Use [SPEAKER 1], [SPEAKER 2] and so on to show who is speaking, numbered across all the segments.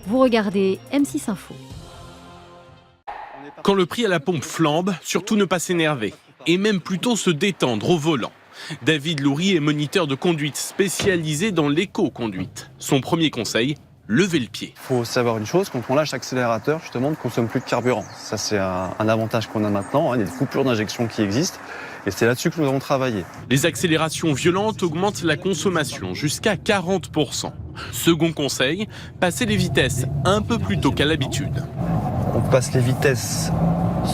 [SPEAKER 1] Vous regardez M6 Info.
[SPEAKER 2] Quand le prix à la pompe flambe, surtout ne pas s'énerver et même plutôt se détendre au volant. David Loury est moniteur de conduite spécialisé dans l'éco-conduite. Son premier conseil, lever le pied.
[SPEAKER 3] Il faut savoir une chose, quand on lâche l'accélérateur, justement, on ne consomme plus de carburant. Ça, c'est un avantage qu'on a maintenant. Il y a des coupures d'injection qui existent et c'est là-dessus que nous avons travaillé.
[SPEAKER 2] Les accélérations violentes augmentent la consommation jusqu'à 40%. Second conseil, passer les vitesses un peu plus tôt qu'à l'habitude.
[SPEAKER 3] On passe les vitesses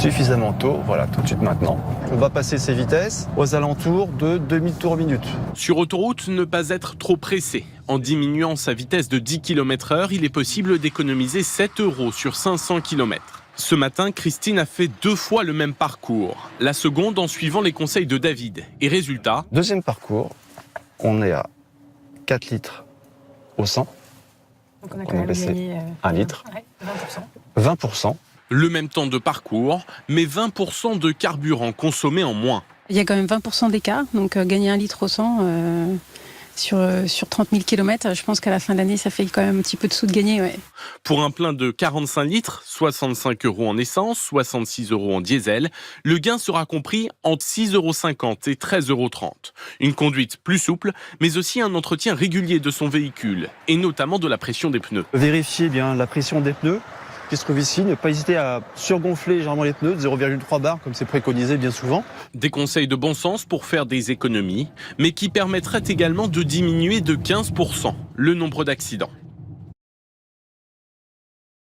[SPEAKER 3] suffisamment tôt, voilà, tout de suite maintenant. On va passer ces vitesses aux alentours de 2000 tours minute.
[SPEAKER 2] Sur autoroute, ne pas être trop pressé. En diminuant sa vitesse de 10 km/h, il est possible d'économiser 7 € sur 500 km. Ce matin, Christine a fait 2 fois le même parcours. La seconde en suivant les conseils de David. Et résultat,
[SPEAKER 3] Deuxième parcours, on est à 4 litres au 100.
[SPEAKER 4] Donc on a
[SPEAKER 3] On
[SPEAKER 4] quand
[SPEAKER 3] a
[SPEAKER 4] même
[SPEAKER 3] baissé
[SPEAKER 4] gagné
[SPEAKER 3] 1 litre.
[SPEAKER 4] ouais, 20%.
[SPEAKER 3] 20%.
[SPEAKER 2] le même temps de parcours, mais 20% de carburant consommé en moins.
[SPEAKER 4] Il y a quand même 20% d'écart, donc gagner 1 litre au 100 sur 30 000 km, je pense qu'à la fin de l'année, ça fait quand même un petit peu de sous de gagner. Ouais.
[SPEAKER 2] Pour un plein de 45 litres, 65 € en essence, 66 € en diesel, le gain sera compris entre 6,50 € et 13,30 €. Une conduite plus souple, mais aussi un entretien régulier de son véhicule, et notamment de la pression des pneus.
[SPEAKER 3] Vérifiez bien la pression des pneus qui se trouve ici. Ne pas hésiter à surgonfler légèrement les pneus de 0,3 bar, comme c'est préconisé bien souvent.
[SPEAKER 2] Des conseils de bon sens pour faire des économies, mais qui permettraient également de diminuer de 15% le nombre d'accidents.